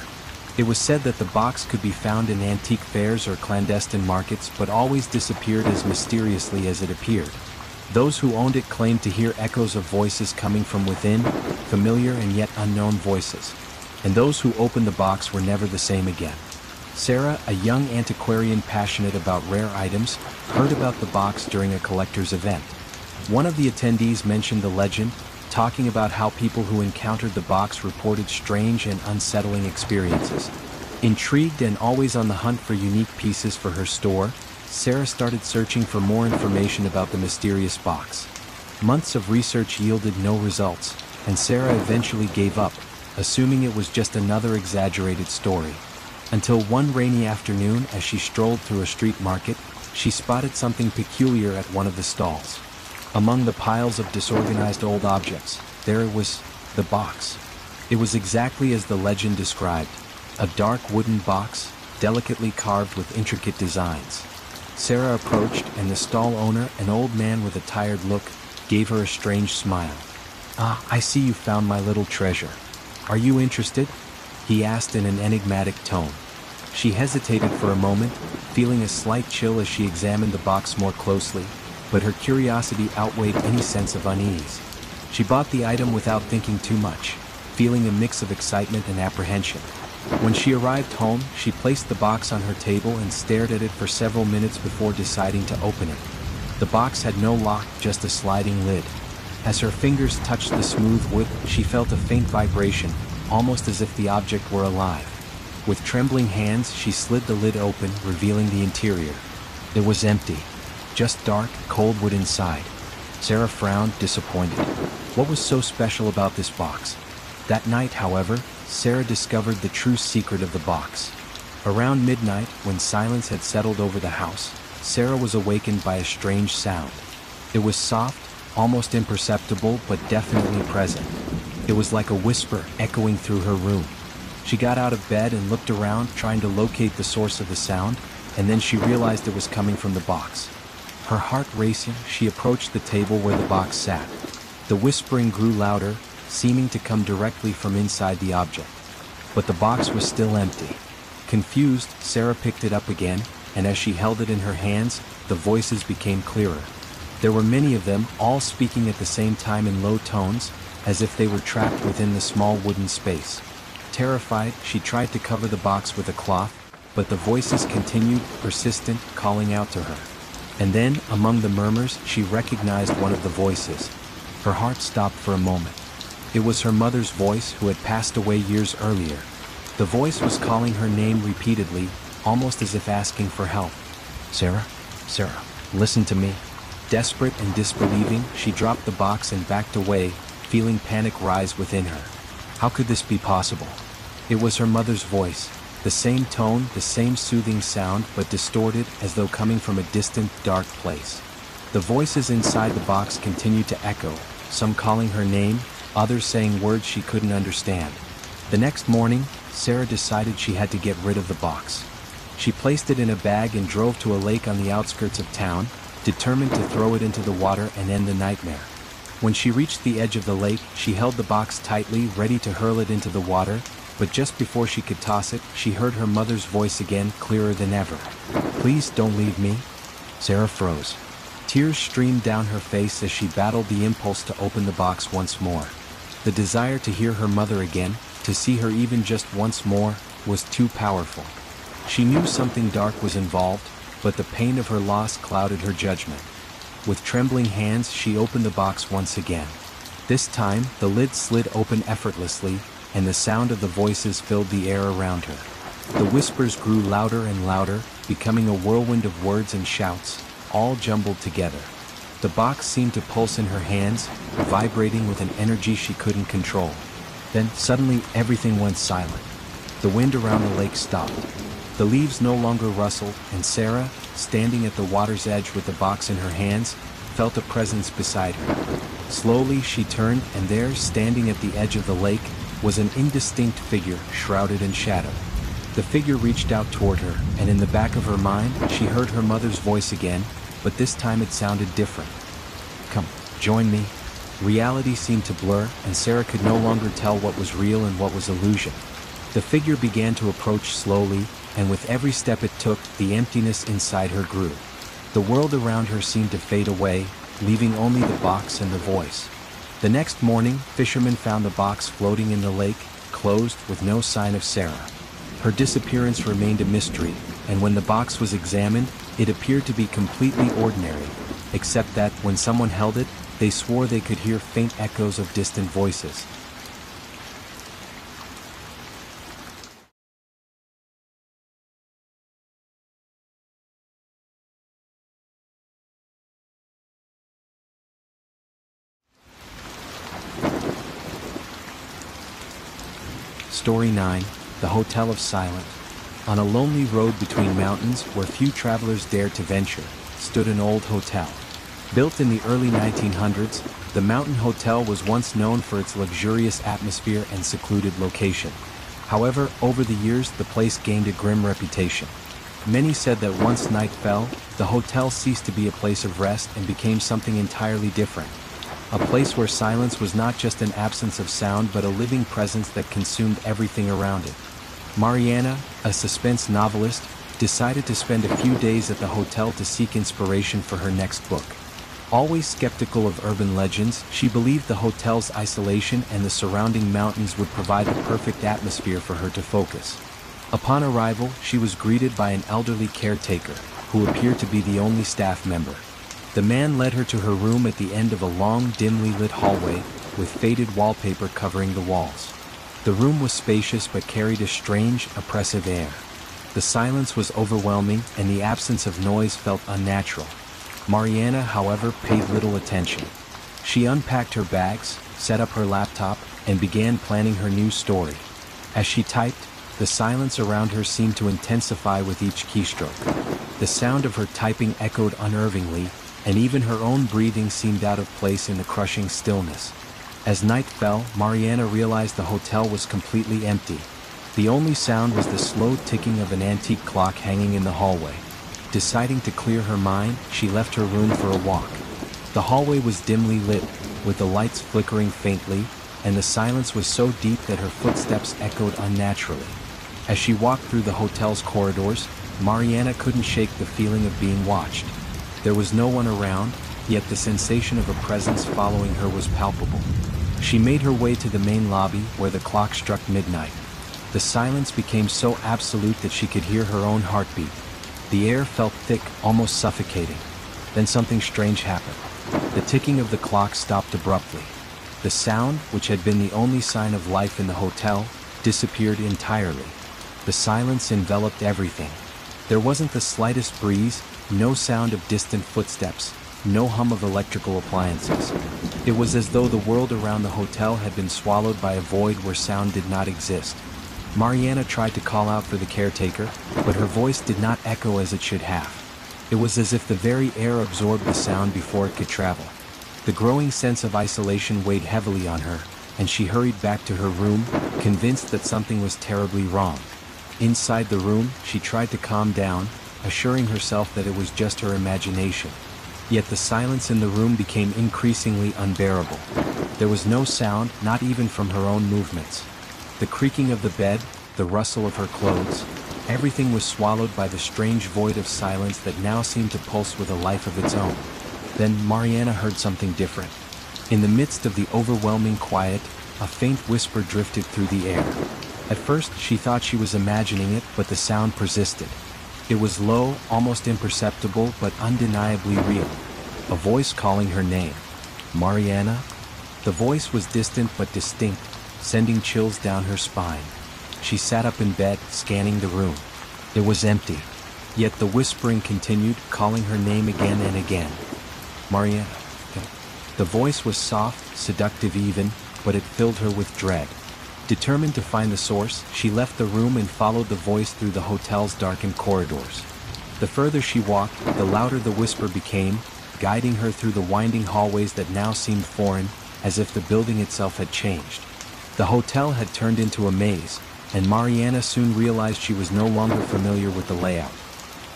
It was said that the box could be found in antique fairs or clandestine markets, but always disappeared as mysteriously as it appeared. Those who owned it claimed to hear echoes of voices coming from within, familiar and yet unknown voices. And those who opened the box were never the same again. Sarah, a young antiquarian passionate about rare items, heard about the box during a collector's event. One of the attendees mentioned the legend, talking about how people who encountered the box reported strange and unsettling experiences. Intrigued and always on the hunt for unique pieces for her store, Sarah started searching for more information about the mysterious box. Months of research yielded no results, and Sarah eventually gave up, assuming it was just another exaggerated story. Until one rainy afternoon, as she strolled through a street market, she spotted something peculiar at one of the stalls. Among the piles of disorganized old objects, there it was, the box. It was exactly as the legend described, a dark wooden box, delicately carved with intricate designs. Sarah approached, and the stall owner, an old man with a tired look, gave her a strange smile. "Ah, I see you found my little treasure. Are you interested?" he asked in an enigmatic tone. She hesitated for a moment, feeling a slight chill as she examined the box more closely, but her curiosity outweighed any sense of unease. She bought the item without thinking too much, feeling a mix of excitement and apprehension. When she arrived home, she placed the box on her table and stared at it for several minutes before deciding to open it. The box had no lock, just a sliding lid. As her fingers touched the smooth wood, she felt a faint vibration, almost as if the object were alive. With trembling hands, she slid the lid open, revealing the interior. It was empty. Just dark, cold wood inside. Sarah frowned, disappointed. What was so special about this box? That night, however, Sarah discovered the true secret of the box. Around midnight, when silence had settled over the house, Sarah was awakened by a strange sound. It was soft, almost imperceptible, but definitely present. It was like a whisper echoing through her room. She got out of bed and looked around, trying to locate the source of the sound, and then she realized it was coming from the box. Her heart racing, she approached the table where the box sat. The whispering grew louder, seeming to come directly from inside the object. But the box was still empty. Confused, Sarah picked it up again, and as she held it in her hands, the voices became clearer. There were many of them, all speaking at the same time in low tones, as if they were trapped within the small wooden space. Terrified, she tried to cover the box with a cloth, but the voices continued, persistent, calling out to her. And then, among the murmurs, she recognized one of the voices. Her heart stopped for a moment. It was her mother's voice, who had passed away years earlier. The voice was calling her name repeatedly, almost as if asking for help. "Sarah, Sarah, listen to me." Desperate and disbelieving, she dropped the box and backed away, feeling panic rise within her. How could this be possible? It was her mother's voice, the same tone, the same soothing sound, but distorted, as though coming from a distant, dark place. The voices inside the box continued to echo, some calling her name, others saying words she couldn't understand. The next morning, Sarah decided she had to get rid of the box. She placed it in a bag and drove to a lake on the outskirts of town, determined to throw it into the water and end the nightmare. When she reached the edge of the lake, she held the box tightly, ready to hurl it into the water, but just before she could toss it, she heard her mother's voice again, clearer than ever. "Please don't leave me." Sarah froze. Tears streamed down her face as she battled the impulse to open the box once more. The desire to hear her mother again, to see her even just once more, was too powerful. She knew something dark was involved, but the pain of her loss clouded her judgment. With trembling hands, she opened the box once again. This time, the lid slid open effortlessly, and the sound of the voices filled the air around her. The whispers grew louder and louder, becoming a whirlwind of words and shouts, all jumbled together. The box seemed to pulse in her hands, vibrating with an energy she couldn't control. Then, suddenly, everything went silent. The wind around the lake stopped. The leaves no longer rustled, and Sarah, standing at the water's edge with the box in her hands, felt a presence beside her. Slowly she turned, and there, standing at the edge of the lake, was an indistinct figure, shrouded in shadow. The figure reached out toward her, and in the back of her mind, she heard her mother's voice again, but this time it sounded different. "Come, join me." Reality seemed to blur, and Sarah could no longer tell what was real and what was illusion. The figure began to approach slowly, and with every step it took, the emptiness inside her grew. The world around her seemed to fade away, leaving only the box and the voice. The next morning, fishermen found the box floating in the lake, closed, with no sign of Sarah. Her disappearance remained a mystery, and when the box was examined, it appeared to be completely ordinary, except that, when someone held it, they swore they could hear faint echoes of distant voices. Story 9, The Hotel of Silence. On a lonely road between mountains where few travelers dared to venture, stood an old hotel. Built in the early 1900s, the Mountain Hotel was once known for its luxurious atmosphere and secluded location. However, over the years the place gained a grim reputation. Many said that once night fell, the hotel ceased to be a place of rest and became something entirely different. A place where silence was not just an absence of sound but a living presence that consumed everything around it. Mariana, a suspense novelist, decided to spend a few days at the hotel to seek inspiration for her next book. Always skeptical of urban legends, she believed the hotel's isolation and the surrounding mountains would provide the perfect atmosphere for her to focus. Upon arrival, she was greeted by an elderly caretaker, who appeared to be the only staff member. The man led her to her room at the end of a long, dimly lit hallway, with faded wallpaper covering the walls. The room was spacious but carried a strange, oppressive air. The silence was overwhelming, and the absence of noise felt unnatural. Mariana, however, paid little attention. She unpacked her bags, set up her laptop, and began planning her new story. As she typed, the silence around her seemed to intensify with each keystroke. The sound of her typing echoed unnervingly, and even her own breathing seemed out of place in the crushing stillness. As night fell, Mariana realized the hotel was completely empty. The only sound was the slow ticking of an antique clock hanging in the hallway. Deciding to clear her mind, she left her room for a walk. The hallway was dimly lit, with the lights flickering faintly, and the silence was so deep that her footsteps echoed unnaturally. As she walked through the hotel's corridors, Mariana couldn't shake the feeling of being watched. There was no one around, yet the sensation of a presence following her was palpable. She made her way to the main lobby, where the clock struck midnight. The silence became so absolute that she could hear her own heartbeat. The air felt thick, almost suffocating. Then something strange happened. The ticking of the clock stopped abruptly. The sound, which had been the only sign of life in the hotel, disappeared entirely. The silence enveloped everything. There wasn't the slightest breeze, no sound of distant footsteps, no hum of electrical appliances. It was as though the world around the hotel had been swallowed by a void where sound did not exist. Mariana tried to call out for the caretaker, but her voice did not echo as it should have. It was as if the very air absorbed the sound before it could travel. The growing sense of isolation weighed heavily on her, and she hurried back to her room, convinced that something was terribly wrong. Inside the room, she tried to calm down, assuring herself that it was just her imagination. Yet the silence in the room became increasingly unbearable. There was no sound, not even from her own movements. The creaking of the bed, the rustle of her clothes, everything was swallowed by the strange void of silence that now seemed to pulse with a life of its own. Then Mariana heard something different. In the midst of the overwhelming quiet, a faint whisper drifted through the air. At first she thought she was imagining it, but the sound persisted. It was low, almost imperceptible, but undeniably real. A voice calling her name. Mariana? The voice was distant but distinct, sending chills down her spine. She sat up in bed, scanning the room. It was empty. Yet the whispering continued, calling her name again and again. Mariana. The voice was soft, seductive even, but it filled her with dread. Determined to find the source, she left the room and followed the voice through the hotel's darkened corridors. The further she walked, the louder the whisper became, guiding her through the winding hallways that now seemed foreign, as if the building itself had changed. The hotel had turned into a maze, and Mariana soon realized she was no longer familiar with the layout.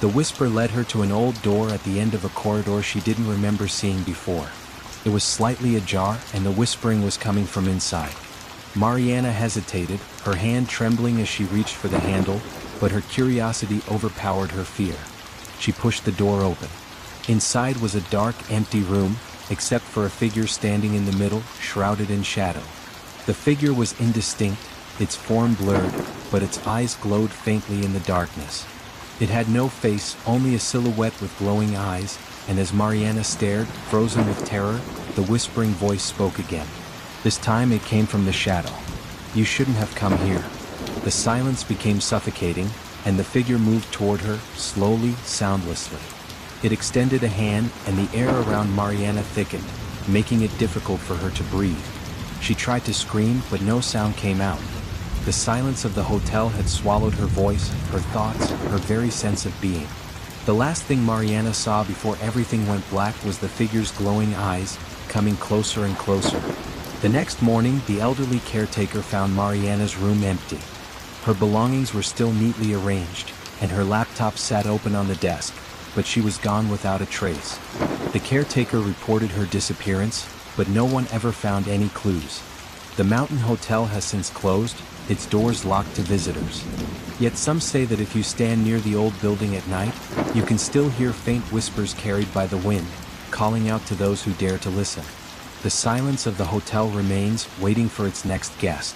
The whisper led her to an old door at the end of a corridor she didn't remember seeing before. It was slightly ajar, and the whispering was coming from inside. Mariana hesitated, her hand trembling as she reached for the handle, but her curiosity overpowered her fear. She pushed the door open. Inside was a dark, empty room, except for a figure standing in the middle, shrouded in shadow. The figure was indistinct, its form blurred, but its eyes glowed faintly in the darkness. It had no face, only a silhouette with glowing eyes, and as Mariana stared, frozen with terror, the whispering voice spoke again. This time it came from the shadow. "You shouldn't have come here." The silence became suffocating, and the figure moved toward her, slowly, soundlessly. It extended a hand, and the air around Mariana thickened, making it difficult for her to breathe. She tried to scream, but no sound came out. The silence of the hotel had swallowed her voice, her thoughts, her very sense of being. The last thing Mariana saw before everything went black was the figure's glowing eyes, coming closer and closer. The next morning, the elderly caretaker found Mariana's room empty. Her belongings were still neatly arranged, and her laptop sat open on the desk, but she was gone without a trace. The caretaker reported her disappearance, but no one ever found any clues. The Mountain Hotel has since closed, its doors locked to visitors. Yet some say that if you stand near the old building at night, you can still hear faint whispers carried by the wind, calling out to those who dare to listen. The silence of the hotel remains, waiting for its next guest.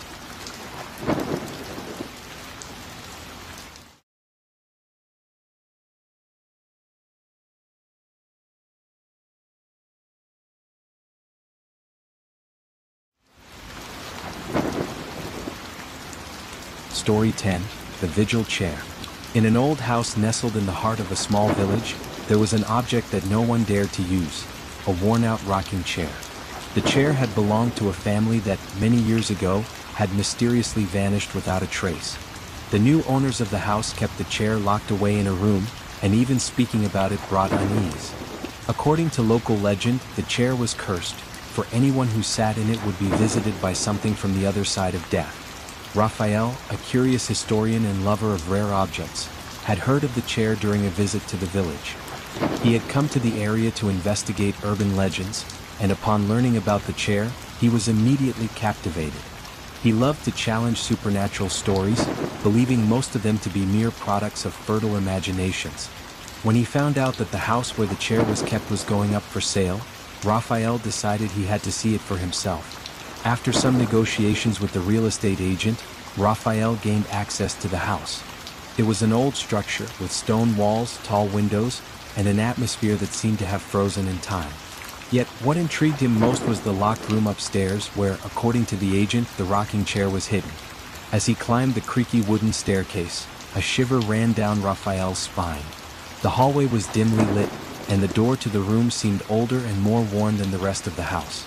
Story 10. The Vigil Chair. In an old house nestled in the heart of a small village, there was an object that no one dared to use, a worn-out rocking chair. The chair had belonged to a family that, many years ago, had mysteriously vanished without a trace. The new owners of the house kept the chair locked away in a room, and even speaking about it brought unease. According to local legend, the chair was cursed, for anyone who sat in it would be visited by something from the other side of death. Raphael, a curious historian and lover of rare objects, had heard of the chair during a visit to the village. He had come to the area to investigate urban legends, and upon learning about the chair, he was immediately captivated. He loved to challenge supernatural stories, believing most of them to be mere products of fertile imaginations. When he found out that the house where the chair was kept was going up for sale, Raphael decided he had to see it for himself. After some negotiations with the real estate agent, Raphael gained access to the house. It was an old structure with stone walls, tall windows, and an atmosphere that seemed to have frozen in time. Yet what intrigued him most was the locked room upstairs where, according to the agent, the rocking chair was hidden. As he climbed the creaky wooden staircase, a shiver ran down Raphael's spine. The hallway was dimly lit, and the door to the room seemed older and more worn than the rest of the house.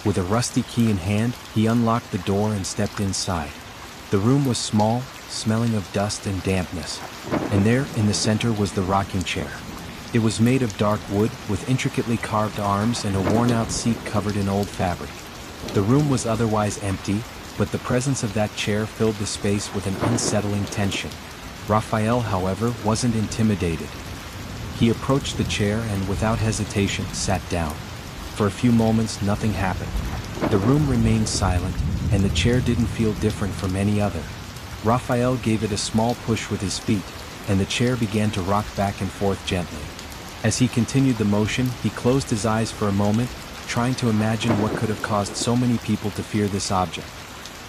With a rusty key in hand, he unlocked the door and stepped inside. The room was small, smelling of dust and dampness, and there, in the center, was the rocking chair. It was made of dark wood, with intricately carved arms and a worn-out seat covered in old fabric. The room was otherwise empty, but the presence of that chair filled the space with an unsettling tension. Raphael, however, wasn't intimidated. He approached the chair and, without hesitation, sat down. For a few moments, nothing happened. The room remained silent, and the chair didn't feel different from any other. Raphael gave it a small push with his feet, and the chair began to rock back and forth gently. As he continued the motion, he closed his eyes for a moment, trying to imagine what could have caused so many people to fear this object.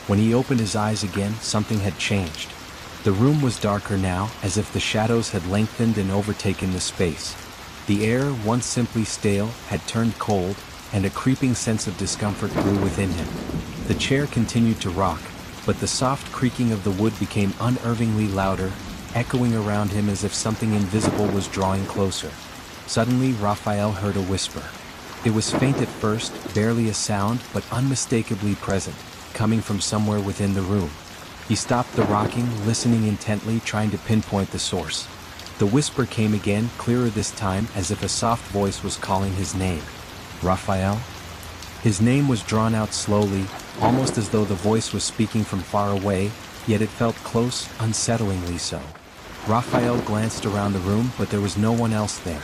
When he opened his eyes again, something had changed. The room was darker now, as if the shadows had lengthened and overtaken the space. The air, once simply stale, had turned cold, and a creeping sense of discomfort grew within him. The chair continued to rock, but the soft creaking of the wood became unnervingly louder, echoing around him as if something invisible was drawing closer. Suddenly, Raphael heard a whisper. It was faint at first, barely a sound, but unmistakably present, coming from somewhere within the room. He stopped the rocking, listening intently, trying to pinpoint the source. The whisper came again, clearer this time, as if a soft voice was calling his name. Raphael? His name was drawn out slowly, almost as though the voice was speaking from far away, yet it felt close, unsettlingly so. Raphael glanced around the room, but there was no one else there.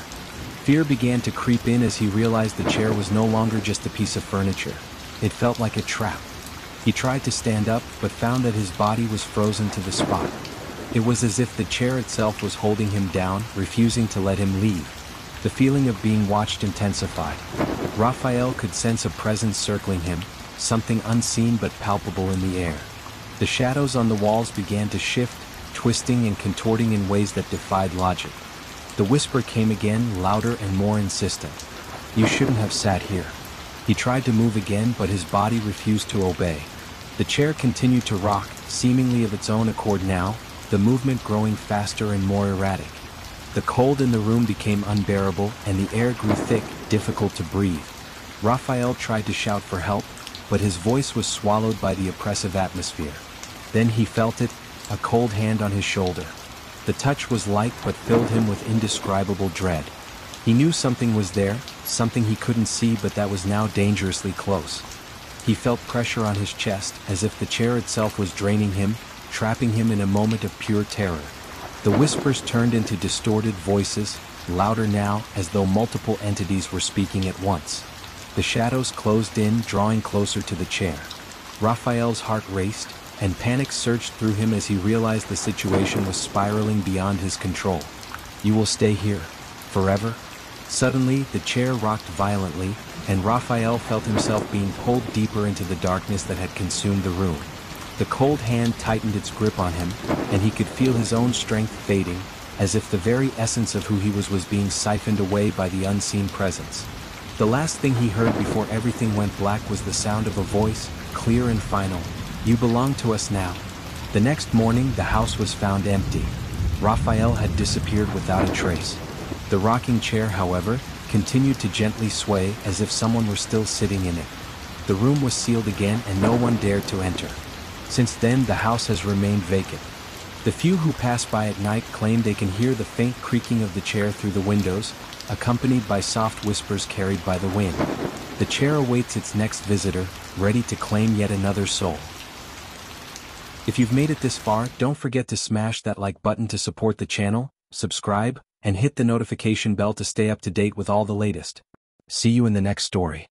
Fear began to creep in as he realized the chair was no longer just a piece of furniture. It felt like a trap. He tried to stand up, but found that his body was frozen to the spot. It was as if the chair itself was holding him down, refusing to let him leave. The feeling of being watched intensified. Raphael could sense a presence circling him, something unseen but palpable in the air. The shadows on the walls began to shift, twisting and contorting in ways that defied logic. The whisper came again, louder and more insistent. "You shouldn't have sat here." He tried to move again, but his body refused to obey. The chair continued to rock, seemingly of its own accord now, the movement growing faster and more erratic. The cold in the room became unbearable, and the air grew thick, difficult to breathe. Raphael tried to shout for help, but his voice was swallowed by the oppressive atmosphere. Then he felt it, a cold hand on his shoulder. The touch was light but filled him with indescribable dread. He knew something was there, something he couldn't see, but that was now dangerously close. He felt pressure on his chest, as if the chair itself was draining him, trapping him in a moment of pure terror. The whispers turned into distorted voices, louder now, as though multiple entities were speaking at once. The shadows closed in, drawing closer to the chair. Raphael's heart raced, and panic surged through him as he realized the situation was spiraling beyond his control. "You will stay here, forever?" Suddenly, the chair rocked violently, and Raphael felt himself being pulled deeper into the darkness that had consumed the room. The cold hand tightened its grip on him, and he could feel his own strength fading, as if the very essence of who he was being siphoned away by the unseen presence. The last thing he heard before everything went black was the sound of a voice, clear and final. "You belong to us now." The next morning, the house was found empty. Raphael had disappeared without a trace. The rocking chair, however, continued to gently sway as if someone were still sitting in it. The room was sealed again and no one dared to enter. Since then, the house has remained vacant. The few who pass by at night claim they can hear the faint creaking of the chair through the windows, accompanied by soft whispers carried by the wind. The chair awaits its next visitor, ready to claim yet another soul. If you've made it this far, don't forget to smash that like button to support the channel, subscribe, and hit the notification bell to stay up to date with all the latest. See you in the next story.